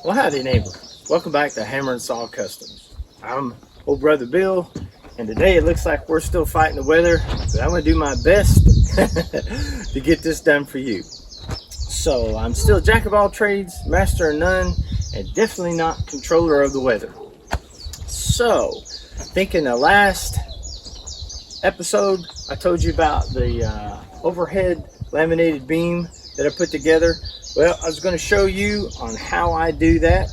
Well, howdy neighbor. Welcome back to Hammer and Saw Customs. I'm old brother Bill, and today it looks like we're still fighting the weather, but I'm going to do my best to get this done for you. So I'm still jack of all trades, master of none, and definitely not controller of the weather. So, I think in the last episode I told you about the overhead laminated beam that I put together. Well, I was going to show you on how I do that.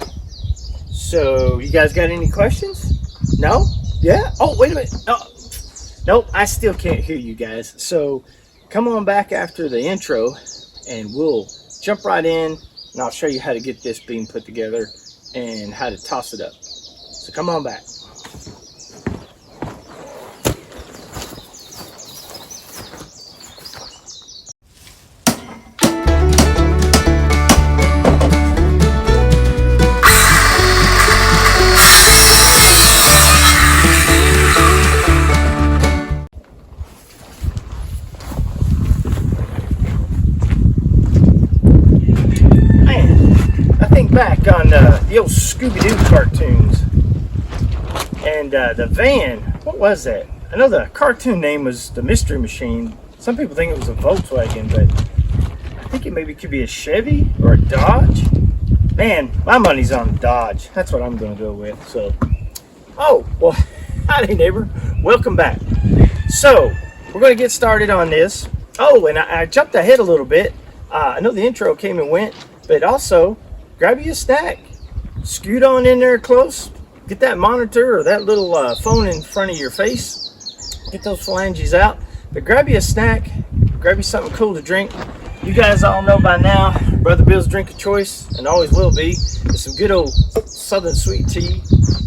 So, you guys got any questions? No? Yeah? Oh, wait a minute. Oh, nope, I still can't hear you guys. So, come on back after the intro and we'll jump right in and I'll show you how to get this beam put together and how to toss it up. So, come on back. Back on the old Scooby-Doo cartoons, and the van, what was that? I know the cartoon name was the Mystery Machine. Some people think it was a Volkswagen, but I think it maybe could be a Chevy or a Dodge. Man, my money's on Dodge. That's what I'm going to go with. So, oh, well, howdy neighbor, welcome back. So, we're going to get started on this. Oh, and I jumped ahead a little bit. I know the intro came and went, but also grab you a snack, scoot on in there close, get that monitor or that little phone in front of your face, get those phalanges out, but grab you a snack, grab you something cool to drink. You guys all know by now, Brother Bill's drink of choice, and always will be, is some good old Southern sweet tea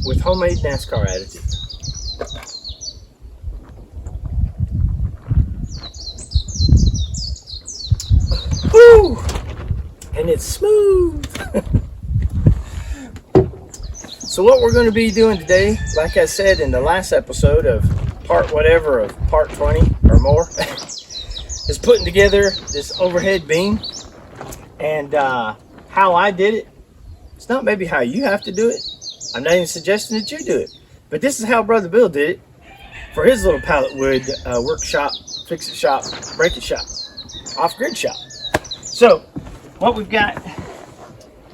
with homemade NASCAR additive. Woo! And it's smooth. So what we're going to be doing today, like I said in the last episode of part whatever of part 20 or more, is putting together this overhead beam. And how I did it, it's not maybe how you have to do it. I'm not even suggesting that you do it, but this is how Brother Bill did it for his little pallet wood workshop, fix it shop, break it shop, off-grid shop. So what we've got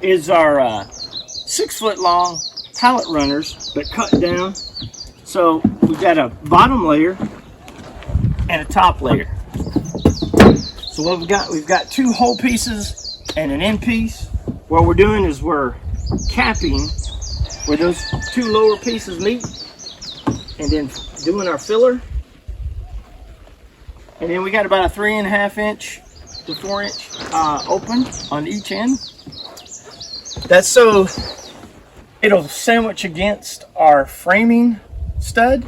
is our 6-foot long pallet runners, but cut down. So we've got a bottom layer and a top layer. So what we've got 2 whole pieces and an end piece. What we're doing is we're capping where those 2 lower pieces meet, and then doing our filler. And then we got about a 3.5 inch to 4 inch open on each end. That's so it'll sandwich against our framing stud.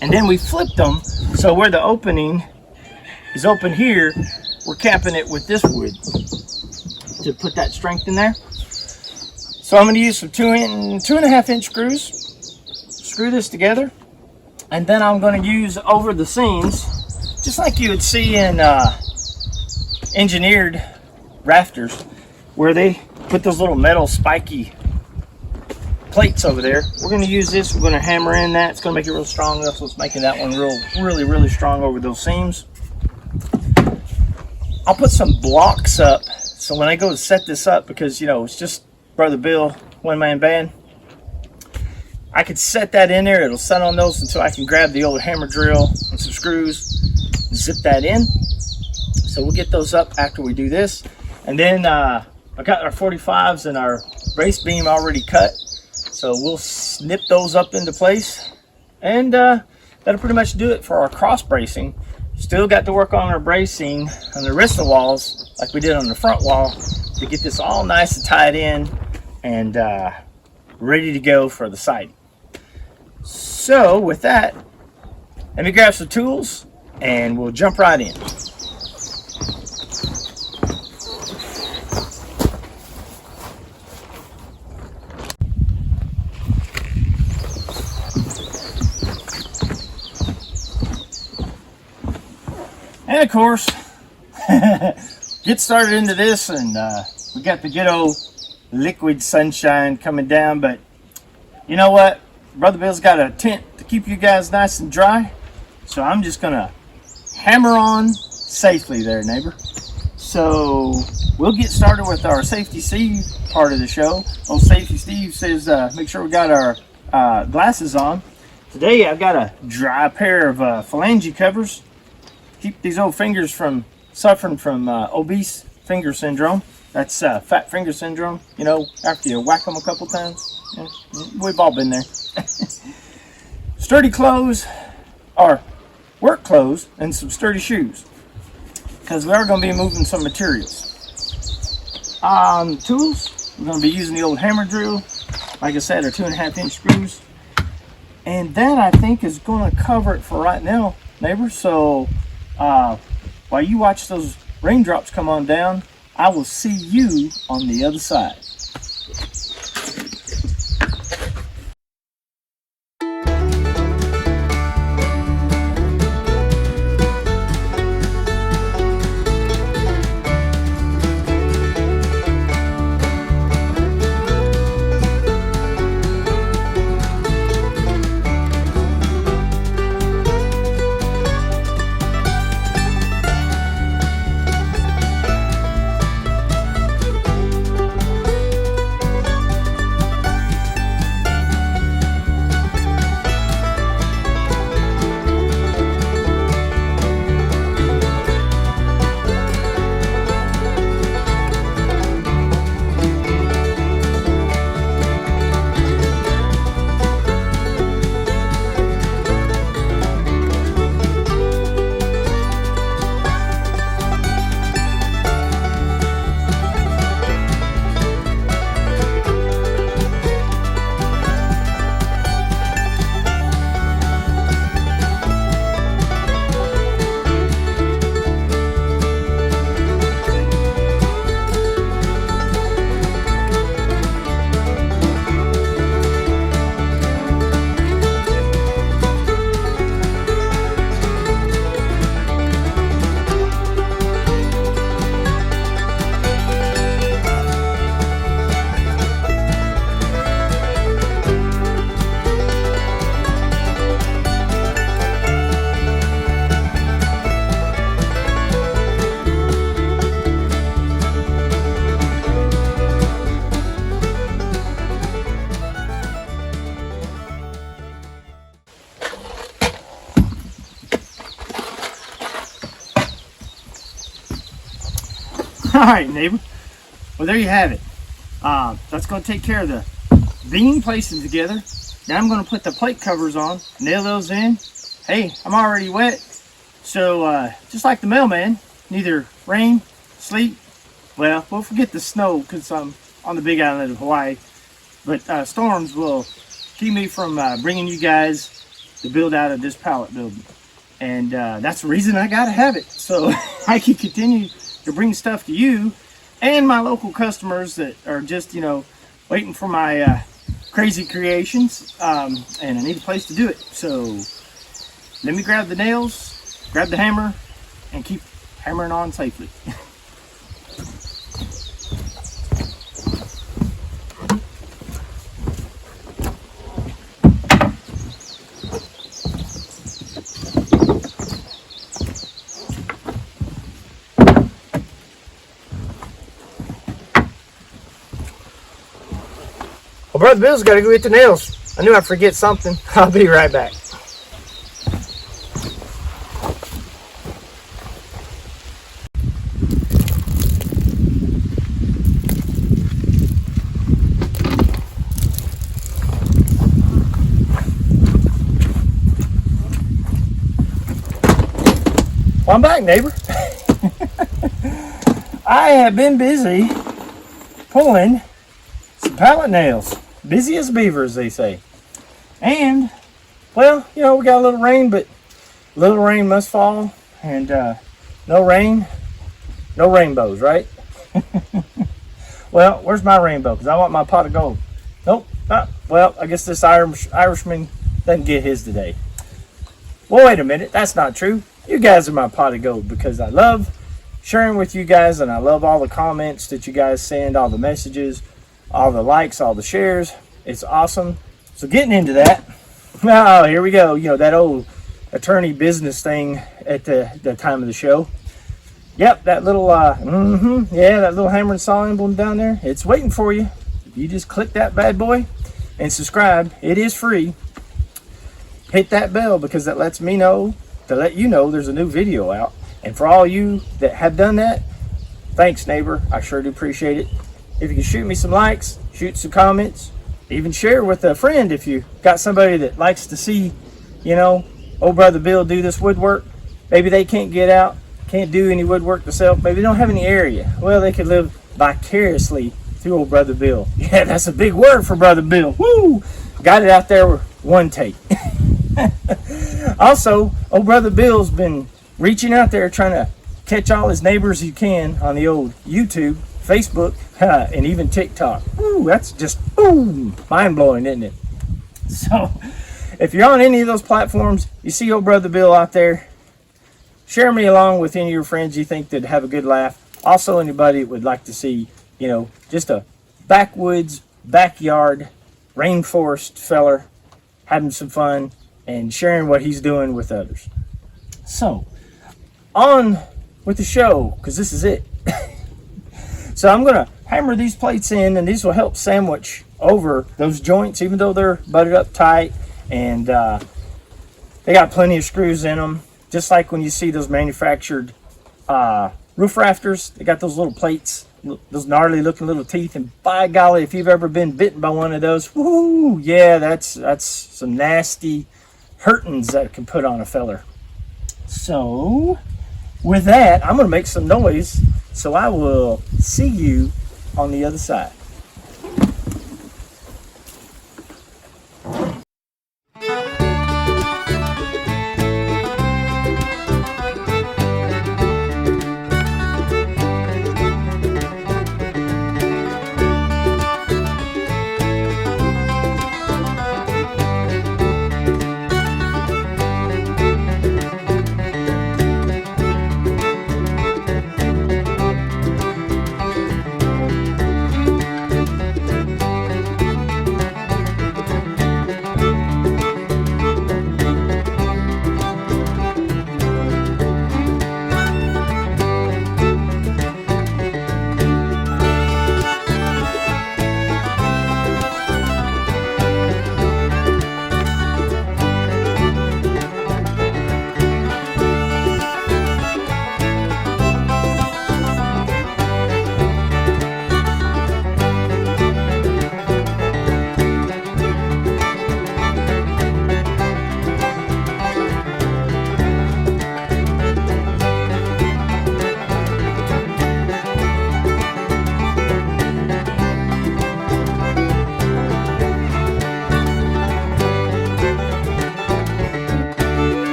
And then we flipped them so where the opening is open here, we're capping it with this wood to put that strength in there. So I'm going to use some 2.5 inch screws, screw this together, and then I'm going to use over the seams, just like you would see in engineered rafters, where they put those little metal spiky plates over there. We're going to use this. We're going to hammer in that. It's going to make it real strong. That's what's making that one really strong over those seams. I'll put some blocks up, so when I go to set this up, because you know it's just Brother Bill, one-man band, I could set that in there. It'll set on those until I can grab the old hammer drill and some screws, zip that in. So we'll get those up after we do this. And then I got our 45s and our brace beam already cut, so we'll snip those up into place, and that'll pretty much do it for our cross bracing. Still got to work on our bracing on the rest of the walls like we did on the front wall to get this all nice and tied in and ready to go for the siding. So with that, let me grab some tools and we'll jump right in. And of course, get started into this and We got the good old liquid sunshine coming down, but you know what? Brother Bill's got a tent to keep you guys nice and dry, so I'm just gonna hammer on safely there, neighbor. So we'll get started with our Safety Steve part of the show. Old Safety Steve says make sure we got our glasses on. Today I've got a dry pair of phalange covers. Keep these old fingers from suffering from obese finger syndrome. That's fat finger syndrome, you know, after you whack them a couple times. Yeah, we've all been there. Sturdy clothes, or work clothes, and some sturdy shoes, because we are going to be moving some materials. Tools, we're going to be using the old hammer drill. Like I said, our 2.5-inch screws. And that, I think, is going to cover it for right now, neighbor. So while you watch those raindrops come on down, I will see you on the other side. Alright, neighbor. Well, there you have it. That's going to take care of the beam placing together. Now I'm going to put the plate covers on, nail those in. Hey, I'm already wet. So, just like the mailman, neither rain, sleet, well, we'll forget the snow because I'm on the big island of Hawaii. But storms will keep me from bringing you guys the build out of this pallet building. And that's the reason I got to have it. So I can continue to bring stuff to you and my local customers that are just, you know, waiting for my crazy creations, and I need a place to do it. So let me grab the nails, grab the hammer, and keep hammering on safely. Well, Brother Bill's got to go get the nails. I knew I'd forget something. I'll be right back. Well, I'm back, neighbor. I have been busy pulling some pallet nails. Busy as beavers, they say. And, well, you know, we got a little rain, but little rain must fall. And no rain, no rainbows, right? Well, where's my rainbow? Because I want my pot of gold. Nope. Well, I guess this Irishman doesn't get his today. Well, wait a minute. That's not true. You guys are my pot of gold because I love sharing with you guys, and I love all the comments that you guys send, all the messages, all the likes, all the shares. It's awesome. So getting into that, oh, here we go. You know, that old attorney business thing at the time of the show. Yep, that little, yeah, that little hammer and saw emblem down there, it's waiting for you. You just click that bad boy and subscribe. It is free. Hit that bell because that lets me know, to let you know there's a new video out. And for all you that have done that, thanks, neighbor. I sure do appreciate it. If you can shoot me some likes, shoot some comments, even share with a friend if you got somebody that likes to see, you know, old brother Bill do this woodwork. Maybe they can't get out, can't do any woodwork themselves. Maybe they don't have any area. Well, they could live vicariously through old brother Bill. Yeah, that's a big word for brother Bill. Woo! Got it out there with one take. Also, old brother Bill's been reaching out there trying to catch all his neighbors he can on the old YouTube, Facebook, and even TikTok. Ooh, that's just mind-blowing, isn't it? So if you're on any of those platforms, you see old brother Bill out there, share me along with any of your friends you think that'd have a good laugh. Also, anybody that would like to see, you know, just a backwoods, backyard, rainforest feller having some fun and sharing what he's doing with others. So, on with the show, because this is it. So I'm going to hammer these plates in, and these will help sandwich over those joints, even though they're butted up tight, and they got plenty of screws in them. Just like when you see those manufactured roof rafters, they got those little plates, those gnarly looking little teeth, and by golly, if you've ever been bitten by one of those, whoo, yeah, that's some nasty hurtings that can put on a feller. So with that, I'm going to make some noise, so I will see you on the other side.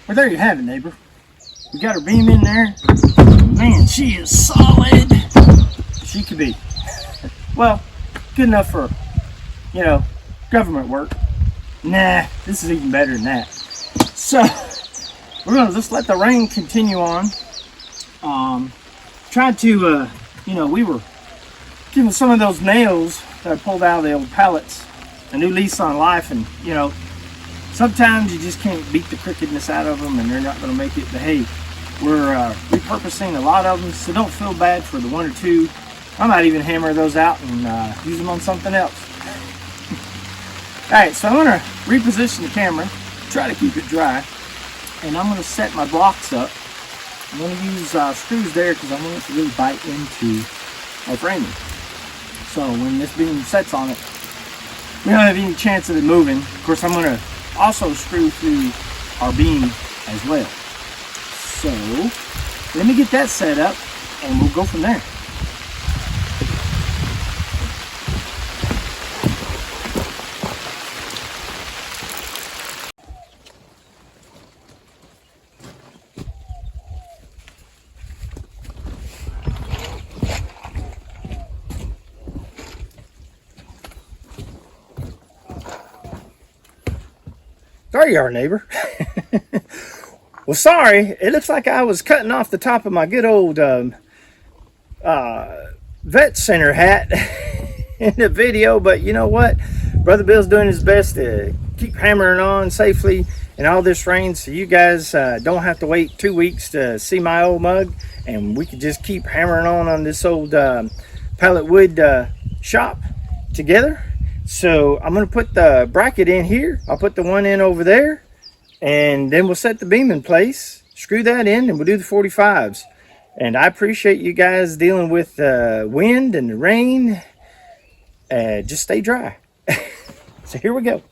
Well, there you have it, neighbor. We got her beam in there. Man, she is solid. She could be. Well, good enough for, you know, government work. Nah, this is even better than that. So, we're going to just let the rain continue on. Tried to, you know, we were giving some of those nails that I pulled out of the old pallets a new lease on life, and, you know, sometimes you just can't beat the crookedness out of them and they're not going to make it. But hey, we're repurposing a lot of them, so don't feel bad for the one or two. I might even hammer those out and use them on something else. Alright, so I'm going to reposition the camera, try to keep it dry, and I'm going to set my blocks up. I'm going to use screws there because I want it to really bite into my framing. So when this beam sets on it, we don't have any chance of it moving. Of course, I'm going to also screw through our beam as well. So let me get that set up and we'll go from there. There you are, neighbor. Well, sorry, it looks like I was cutting off the top of my good old vet center hat in the video, but you know what? Brother Bill's doing his best to keep hammering on safely in all this rain, so you guys don't have to wait 2 weeks to see my old mug, and we can just keep hammering on this old pallet wood shop together. So I'm going to put the bracket in here. I'll put the one in over there, and then we'll set the beam in place, screw that in, and we'll do the 45s. And I appreciate you guys dealing with the wind and the rain. Just stay dry. So here we go.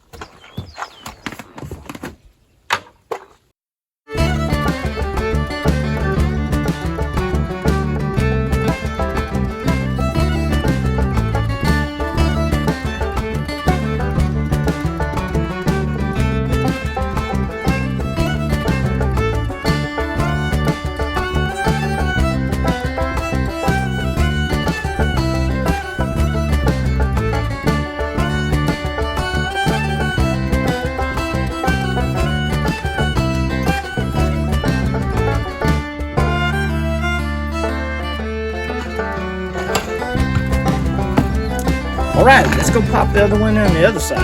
All right, let's go pop the other one on the other side.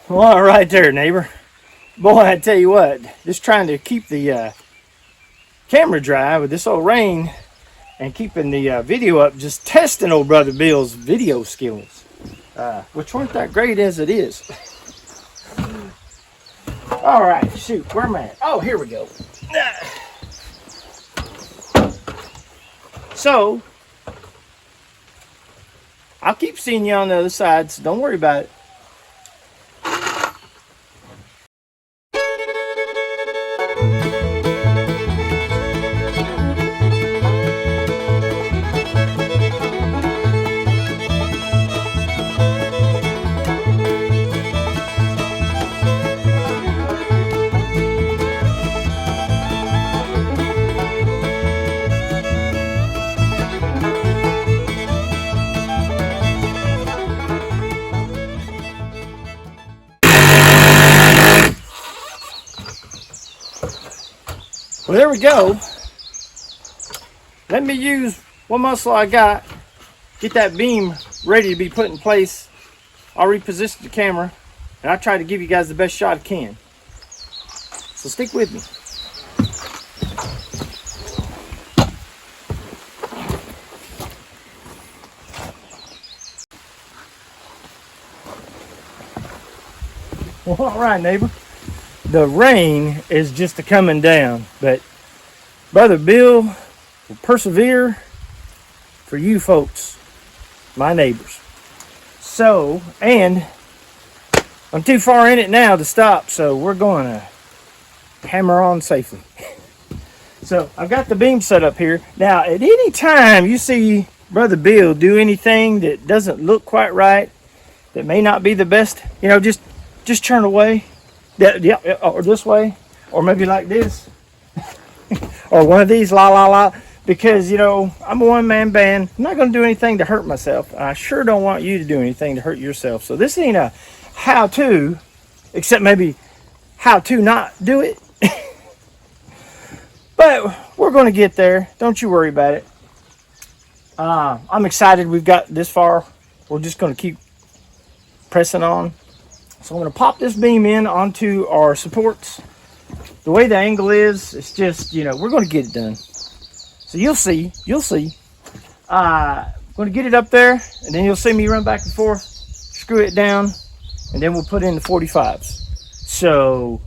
Well, all right there, neighbor. Boy, I tell you what, just trying to keep the camera dry with this old rain and keeping the video up, just testing old Brother Bill's video skills, which weren't that great as it is. All right, shoot, where am I at? Oh, here we go. So, I'll keep seeing you on the other side, so don't worry about it. Well, there we go. Let me use what muscle I got, get that beam ready to be put in place. I'll reposition the camera, and I'll try to give you guys the best shot I can. So stick with me. Well, all right, neighbor. The rain is just a-coming down, but Brother Bill will persevere for you folks, my neighbors. So, and I'm too far in it now to stop, so we're going to hammer on safely. So I've got the beam set up here. Now, at any time you see Brother Bill do anything that doesn't look quite right, that may not be the best, you know, just turn away. Yeah, or this way, or maybe like this, or one of these, la, because, you know, I'm a one-man band. I'm not going to do anything to hurt myself. I sure don't want you to do anything to hurt yourself. So this ain't a how-to, except maybe how to not do it. But we're going to get there. Don't you worry about it. I'm excited we've got this far. We're just going to keep pressing on. So I'm going to pop this beam in onto our supports. The way the angle is, it's just, you know, we're going to get it done. So you'll see. I'm going to get it up there, and then you'll see me run back and forth, screw it down, and then we'll put in the 45s. So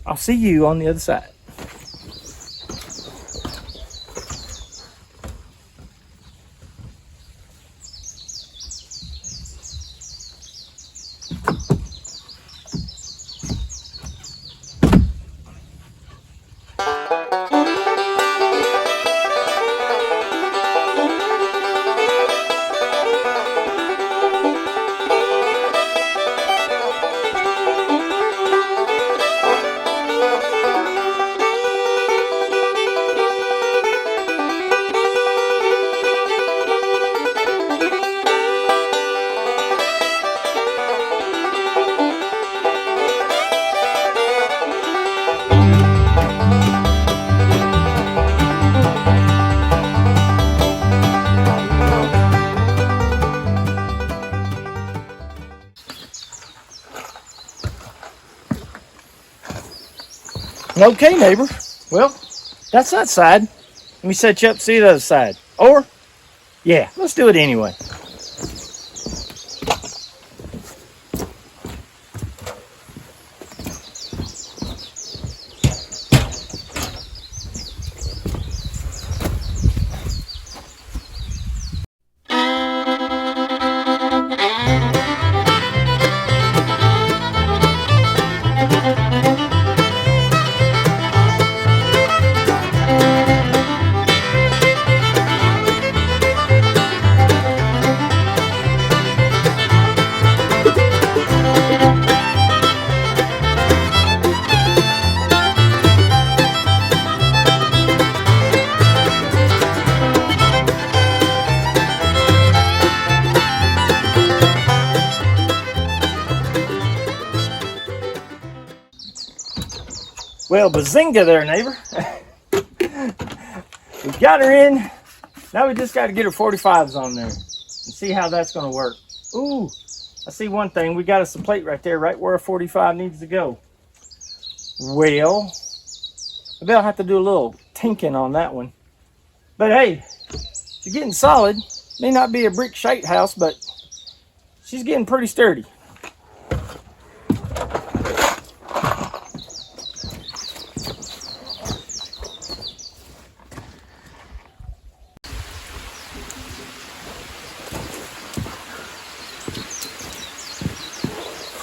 I'll see you on the other side. Okay, neighbor. Well, that's that side. Let me set you up to see the other side. Or, yeah, let's do it anyway. Well, bazinga there, neighbor. We got her in. Now we just got to get her 45s on there and see how that's going to work. Ooh, I see one thing. We got us a plate right there, right where a 45 needs to go. Well, maybe I'll have to do a little tinking on that one. But hey, she's getting solid. May not be a brick shite house, but she's getting pretty sturdy.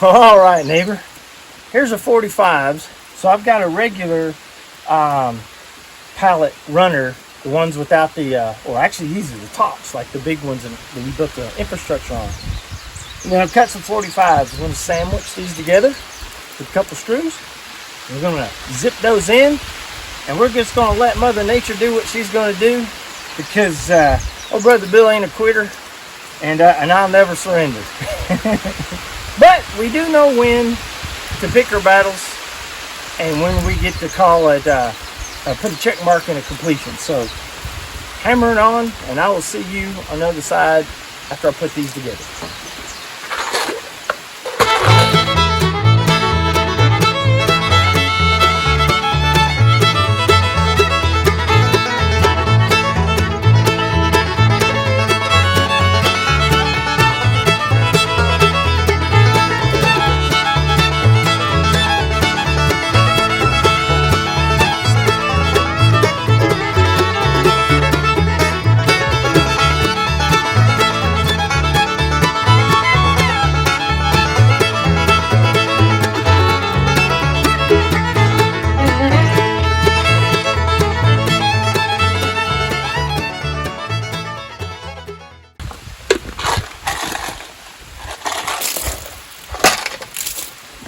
All right, neighbor, here's a 45s. So I've got a regular pallet runner, the ones without the, well, actually these are the tops, like the big ones that we built the infrastructure on. And then I've cut some 45s. I'm going to sandwich these together with a couple screws. We're going to zip those in, and we're just going to let Mother Nature do what she's going to do, because old brother Bill ain't a quitter, and I'll never surrender. But we do know when to pick our battles and when we get to call it, put a check mark in a completion. So hammer it on, and I will see you on the other side after I put these together.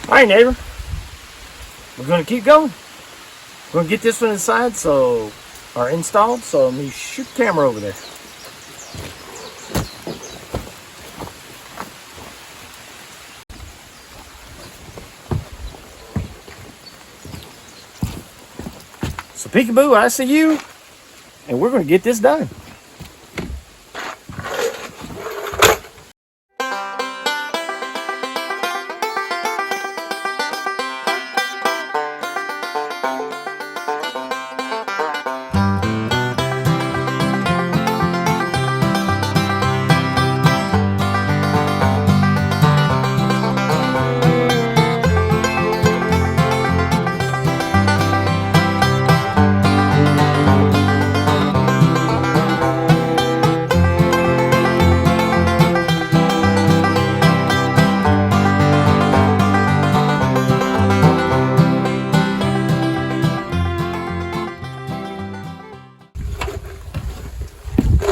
All right, neighbor, we're going to keep going. We're going to get this one inside, or installed, so let me shoot the camera over there. So peekaboo, I see you, and we're going to get this done.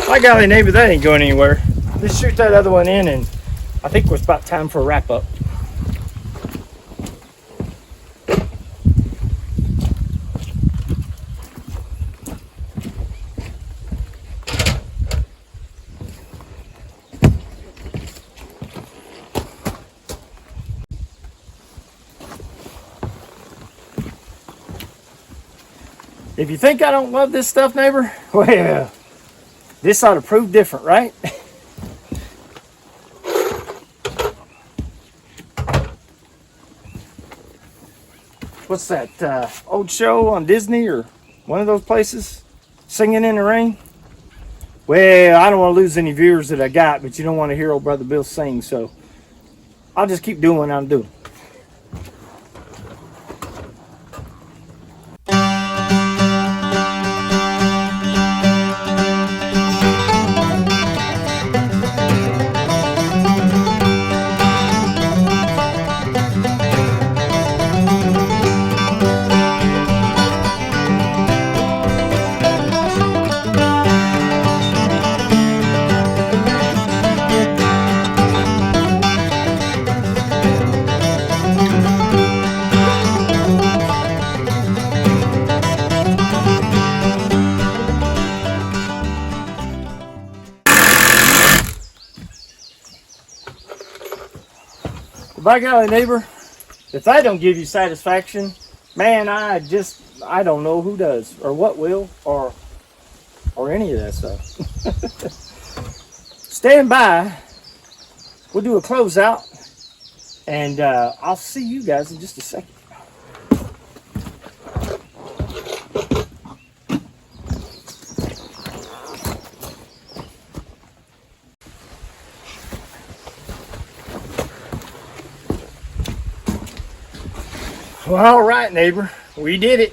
My golly, neighbor, that ain't going anywhere. Just shoot that other one in, and I think it's about time for a wrap up. If you think I don't love this stuff, neighbor, well, this ought to prove different, right? what's that old show on Disney or one of those places, Singing in the Rain. Well, I don't want to lose any viewers that I got, but you don't want to hear old brother Bill sing, so I'll just keep doing what I'm doing. By golly, neighbor, if that don't give you satisfaction, man, I don't know who does, or what will, or any of that stuff. Stand by. We'll do a closeout, and I'll see you guys in just a second. Well, all right, neighbor, we did it.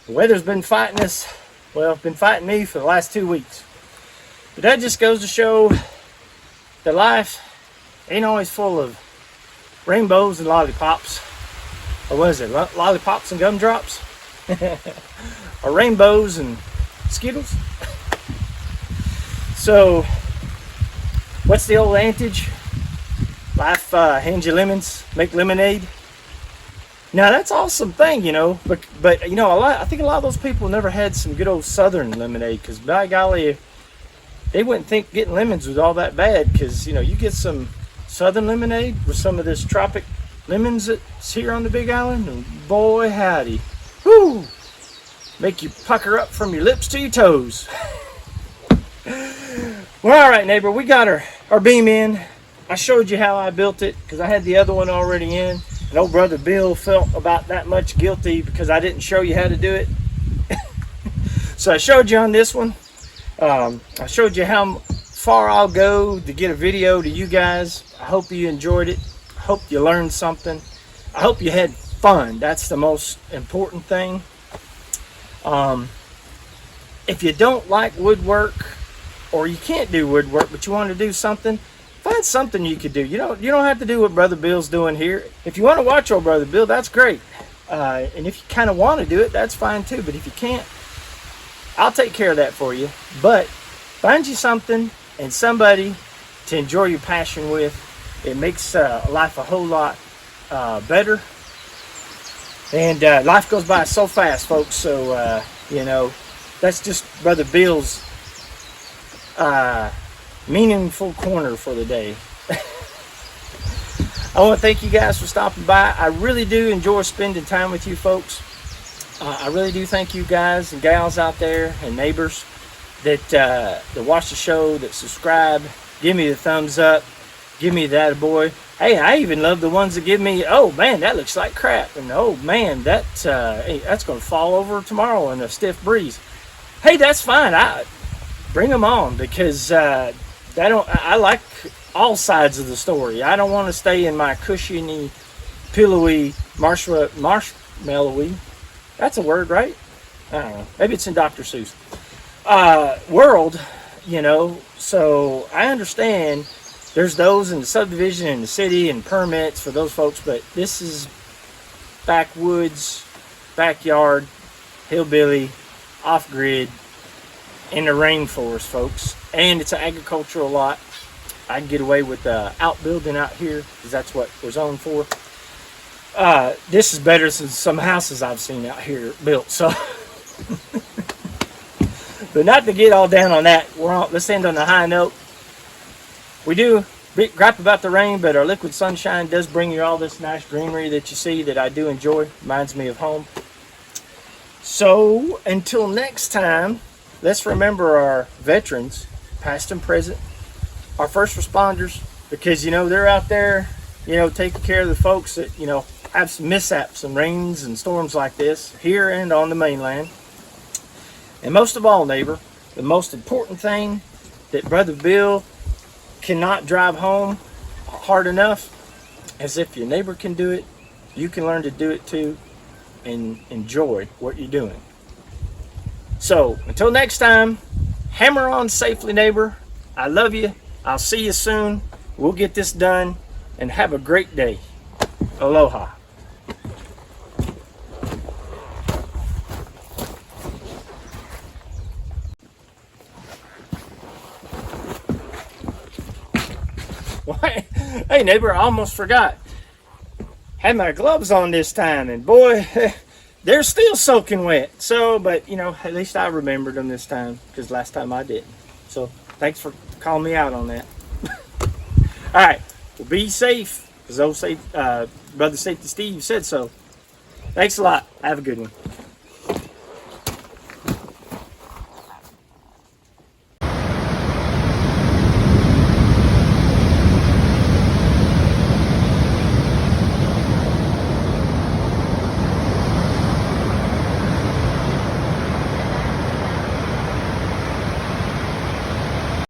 The weather's been fighting us. Well, been fighting me for the last 2 weeks. But that just goes to show that life ain't always full of rainbows and lollipops. Or what is it, lollipops and gumdrops? Or rainbows and Skittles? So, what's the old adage? Life hands you lemons, make lemonade. Now that's an awesome thing, you know, but you know, I think a lot of those people never had some good old southern lemonade, because by golly, they wouldn't think getting lemons was all that bad, because you know, you get some southern lemonade with some of this tropic lemons that's here on the Big Island, and boy howdy, whoo, make you pucker up from your lips to your toes. Well, all right, neighbor, we got our beam in. I showed you how I built it because I had the other one already in. And old brother Bill felt about that much guilty because I didn't show you how to do it. So I showed you on this one. I showed you how far I'll go to get a video to you guys. I hope you enjoyed it. I hope you learned something. I hope you had fun. That's the most important thing. If you don't like woodwork, or you can't do woodwork, but you want to do something, find something you could do. You don't have to do what Brother Bill's doing here. If you want to watch old Brother Bill, that's great. And if you kind of want to do it, that's fine too. But if you can't, I'll take care of that for you. But find you something and somebody to enjoy your passion with. It makes life a whole lot better. And life goes by so fast, folks. So, you know, that's just Brother Bill's meaningful corner for the day. I want to thank you guys for stopping by. I really do enjoy spending time with you folks. I really do thank you guys and gals out there and neighbors that watch the show, that subscribe, give me the thumbs up, give me that boy. Hey, I even love the ones that give me, oh man, that looks like crap, and oh man, that's going to fall over tomorrow in a stiff breeze. Hey, that's fine. Bring them on, because I like all sides of the story. I don't want to stay in my cushiony, pillowy, marshmallowy. That's a word, right? I don't know. Maybe it's in Dr. Seuss. World, you know. So I understand there's those in the subdivision in the city and permits for those folks, but this is backwoods, backyard, hillbilly, off-grid, in the rainforest, folks. And it's an agricultural lot. I can get away with outbuilding out here because that's what we're zoned for. This is better than some houses I've seen out here built. So, but not to get all down on that. Let's end on a high note. We do gripe about the rain, but our liquid sunshine does bring you all this nice greenery that you see that I do enjoy. Reminds me of home. So until next time, let's remember our veterans, past and present, our first responders, because, you know, they're out there, you know, taking care of the folks that, you know, have some mishaps and rains and storms like this here and on the mainland. And most of all, neighbor, the most important thing that Brother Bill cannot drive home hard enough is if your neighbor can do it, you can learn to do it too and enjoy what you're doing. So until next time, hammer on safely, neighbor. I love you. I'll see you soon. We'll get this done, and have a great day. Aloha. Hey neighbor, I almost forgot. Had my gloves on this time, and boy, they're still soaking wet. So, but you know, at least I remembered them this time, because last time I didn't. So thanks for calling me out on that. All right, well, be safe, because Brother Safety Steve said so. Thanks a lot. Have a good one.